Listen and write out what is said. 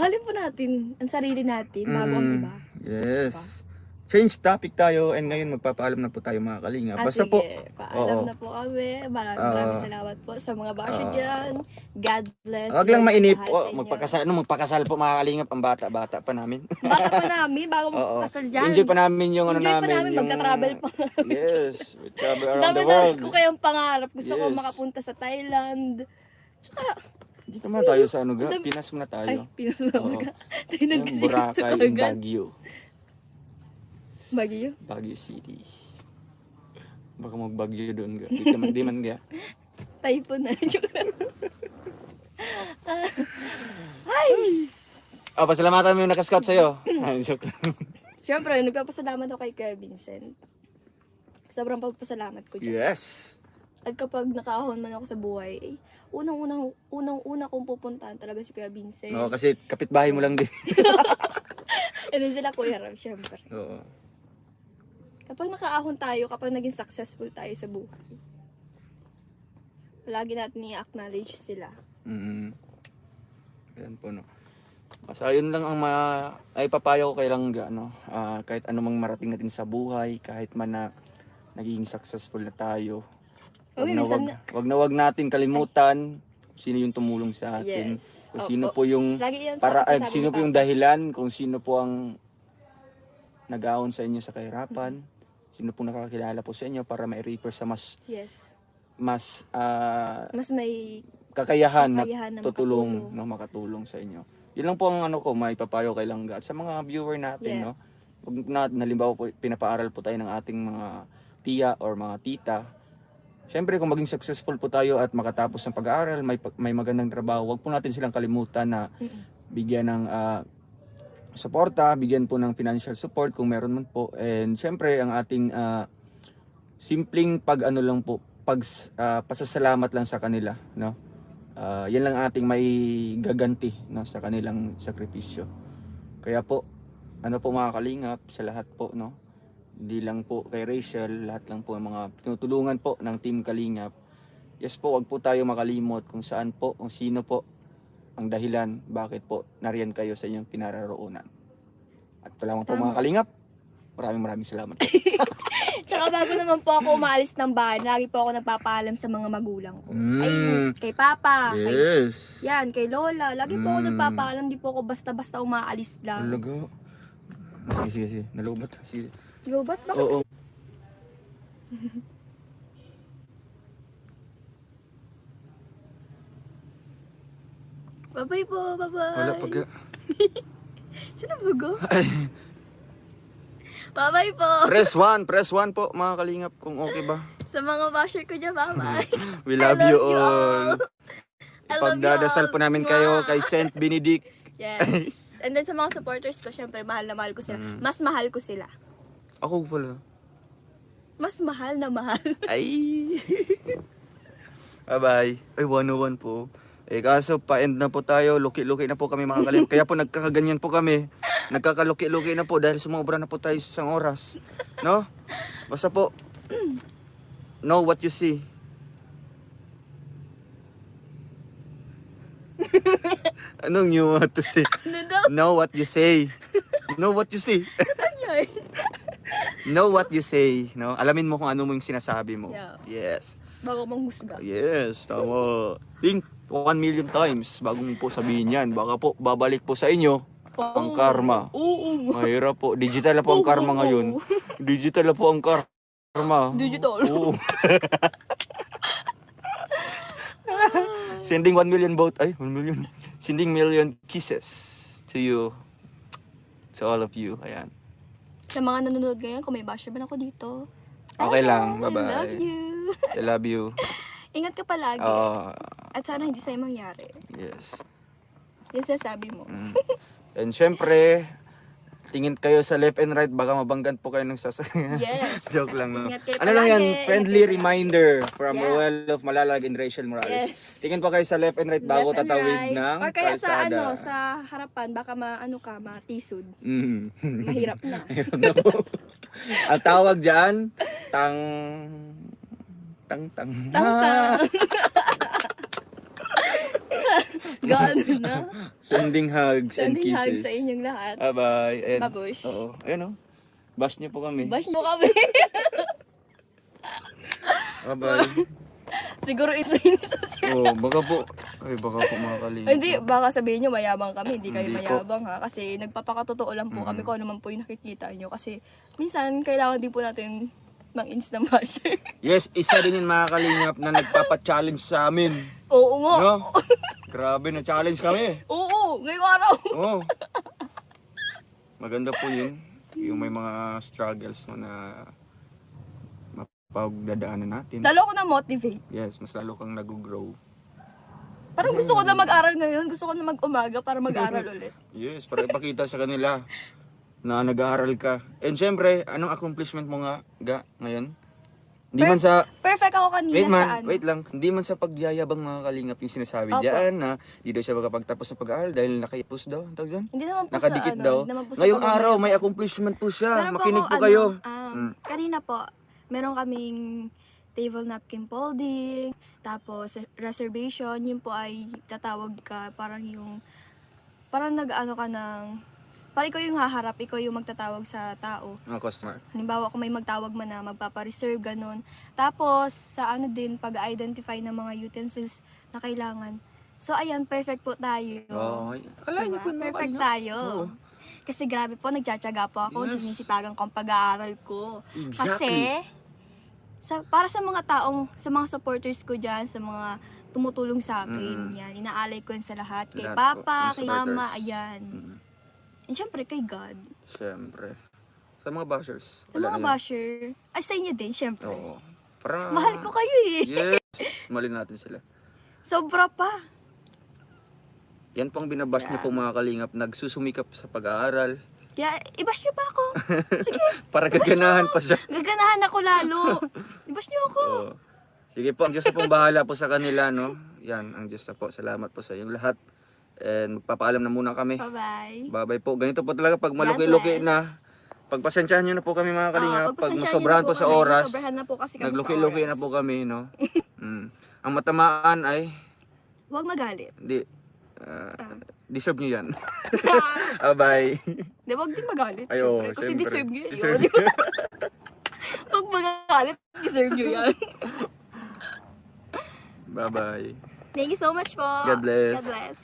Mahalin po natin ang sarili natin bago ang iba. Yes. Change topic tayo and ngayon magpapaalam na po tayo mga kalinga. Basta sige, po. paalam na po kami. Maraming salamat po sa mga basyo dyan. God bless. Wag lang mainip po. po. Magpakasal po mga kalingap ang bata-bata pa namin. Bata pa namin, bago magpakasal dyan. Enjoy pa namin yung ano Enjoy pa namin. namin, magka-travel pa. Yes, we travel around the Dami world. ko kayang pangarap. Gusto ko Yes. makapunta sa Thailand. Tsaka, Dito muna tayo sa ano ga? Pinas muna ay, tayo. Pinas mo Oo. ka. Tayo nag-gusto Boracay ko and agad. Baguio. Baguio? Baguio City. Baka mag-Baguio doon ga. Di man ga. Typhoon na. Joke lang. Ay! Pasalamatan mo yung nakascout sa'yo. Joke lang. Siyempre, nagpapasalamat ako kay Kuya Vincent. Sobrang pagpasalamat ko dyan. Yes. At kapag nakaahon man ako sa buhay, unang-una kong pupuntahan talaga si Kuya Vincent. Oo, kasi kapitbahay mo lang din. And then sila Kuya Ram, siyempre. Oo. Kapag nakaahon tayo, kapag naging successful tayo sa buhay, lagi natin i-acknowledge sila. Yan po, no. So, ayun lang ang ay papayo ko kay Langga, no. Kahit anumang marating natin sa buhay, kahit man na naging successful na tayo, wag natin kalimutan sino yung tumulong sa atin. Yes. Kung sino po yung sino po yung Papa. dahilan, kung sino po ang nag-aon sa inyo sa kahirapan, sino po nakakilala po sa inyo para ma-refer sa mas may kakayahan na na makatulong sa inyo. Yun lang po ang ano ko, may papayo kay Langga at sa mga viewer natin, no. Wag na halimbawa po pinapaaral po tayo ng ating mga tiya or mga tita. Siyempre kung maging successful po tayo at makatapos ng pag-aaral, may magandang trabaho, wag po natin silang kalimutan na bigyan ng suporta, bigyan po ng financial support kung meron man po. And siyempre ang ating simpleng pasasalamat lang sa kanila, no. Yan lang ating may gaganti, no, sa kanilang sakripisyo. Kaya po mga kalingap sa lahat po, no. Hindi lang po kay Rachel, lahat lang po ang mga tinutulungan po ng Team Kalingap. Yes po, wag po tayo makalimot kung saan po, kung sino po ang dahilan bakit po nariyan kayo sa inyong kinaroroonan. At ito lamang po mga Kalingap. Maraming salamat. Tsaka bago naman po ako umaalis ng bahay, lagi po ako nagpapaalam sa mga magulang ko. Ay, kay Papa, Yes. kay Lola. Lagi po ako nagpapaalam, di po ako basta-basta umaalis lang. Talaga. Sige. Nalubat. Sige. Lobat? Bakit? Oo. Bye-bye po, bye-bye. Wala pag... Sino bago? Bye-bye po. Press 1 po mga Kalingap kung okay ba. Sa mga basher ko dyan, bye-bye. We love you all. I love you all. Pagdadasal po namin kayo kay Saint Benedict. Yes. And then sa mga supporters ko, syempre, mahal na mahal ko sila. Mas mahal ko sila. Ako pala. Mas mahal na mahal. Ay. Bye-bye. Ay, 101 po. Kaso pa-end na po tayo. Luki-luki na po kami mga Kalingap. Kaya po nagkakaganyan po kami. Nagkakaluki-luki na po dahil sumobra na po tayo sa isang oras. No? Basta po, know what you see. Anong you want to say? Ano daw? Know what you say. Know what you see. Ano yun? Know what you say. No? Alamin mo kung ano mo yung sinasabi mo. Yeah. Yes. Bago manghusga. Yes, tama. Think 1 million times bago mo po sabihin yan. Baka po babalik po sa inyo ang karma. Oo. Mahirap po. Digital na po ang karma ngayon. Digital na po ang karma. Digital. Oo. Sending 1 million vote. Ay, 1 million. Sending million kisses to you. To all of you. Ayan. Sa mga nanonood ngayon, kung may basher man ako dito. Okay lang. Bye-bye. I love you. I love you. Ingat ka palagi. At sana hindi sa'yo mangyari. Yes. Yung sasabi mo. And syempre, tingin kayo sa left and right, baka mabanggan po kayo ng sasakyan. Yes. Joke lang. No? Ingat kayo Ano lang yan, palagi. friendly reminder from Roel of Malalag and Rachel Morales. Yes. Tingin po kayo sa left and right bago Left and tatawid right. ng Or kaya kalsada. sa harapan, baka matisod. Mm. Mahirap na. Mahirap na po. Ang tawag dyan, tang. Tang-tang. Gano'n na. Sending hugs and Sending kisses. hugs sa inyong lahat. Bye-bye. And, Babush. Oo. Ayun o. Bash niyo po kami. Bash mo kami. Bye-bye. Siguro isa yun sa sir. Oh, baka po. Ay, baka po mga kalingap. Hindi, baka sabihin nyo mayabang kami. Hindi kayo Hindi po. mayabang ha. Kasi nagpapakatotoo lang po kami kung ano man po yung nakikita nyo. Kasi minsan, kailangan din po natin mang-ins ng basher. Yes, isa din yung mga kalingap na nagpapa-challenge sa amin. Oo nga. No? Grabe na challenge kami. Oo, ngayong araw. Oh. Maganda po yun. Yung may mga struggles mo na mapagdadaanan natin. Lalo ko na motivate. Yes, mas lalo kang nag-grow. Parang gusto ko na mag-aral ngayon. Gusto ko na mag-umaga para mag-aral ulit. Yes, para ipakita sa kanila na nag-aaral ka. And syempre, anong accomplishment mo nga ngayon? Hindi man sa... Perfect ako kanina sa ano. Wait lang. Hindi man sa pagyayabang mga kalingap yung sinasabi Opo. diyan na di daw siya makapagtapos ng pag-aaral dahil nakayapos daw. Ang tawag dyan? Hindi naman po Nakadikit sa ano. daw. Hindi naman po sa Ngayong pamamayan. araw, may accomplishment po siya. Meron Makinig ako, po kayo. Kanina po, meron kaming table napkin folding, tapos reservation, yun po ay tatawag ka, parang nag-ano ka ng, parang ikaw yung haharap, ikaw yung magtatawag sa tao. Mga customer. Halimbawa, kung may magtawag man na magpapareserve, ganun. Tapos, sa ano din, pag-identify ng mga utensils na kailangan. So, ayan, perfect po tayo. Oh, akala niyo Diba? po mga Perfect kalingap. tayo. Oo. Kasi grabe po, nagtsatsaga po ako, Yes. sinisipagan ko ang pag-aaral ko. Exactly. Kasi, para sa mga sa mga supporters ko dyan, sa mga tumutulong sa akin, yan, inaalay ko yan sa lahat. Kay Lahat po, Papa, mga kay Mama, supporters. ayan. Mm. And syempre, kay God. Siyempre. Sa mga bashers. Sa mga basher, ay sa inyo din, syempre. Oo. Para... Mahal ko kayo eh. Yes. Mali natin sila. Sobra pa. Yan pang binabash niyo po mga kalingap. Nagsusumikap sa pag-aaral. Kaya, i-bash nyo pa ako. Sige, Para gaganahan pa siya. gaganahan ako lalo. I-bash nyo ako. Oo. Sige po, ang Diyos na pong bahala po sa kanila, no? Yan, ang Diyos na po. Salamat po sa inyong lahat. And magpapaalam na muna kami. Bye-bye. Bye-bye po. Ganito po talaga pag God maluki-luki bless. na. Pagpasensyahan nyo na po kami mga kalingap. Pag pagpasensyahan nyo masobrahan na po sa kami. oras, Sobrahan na po kasi kami nagluki-luki sa oras. na po kami, no? Ang matamaan ay, Huwag magalit. hindi, deserve nyo yan. Bye-bye. Di, huwag din magalit. Ay, oo, syempre. Kasi syempre. deserve nyo yun. Deserve. Huwag magalit, deserve nyo yan. Bye-bye. Thank you so much po. God bless. God bless.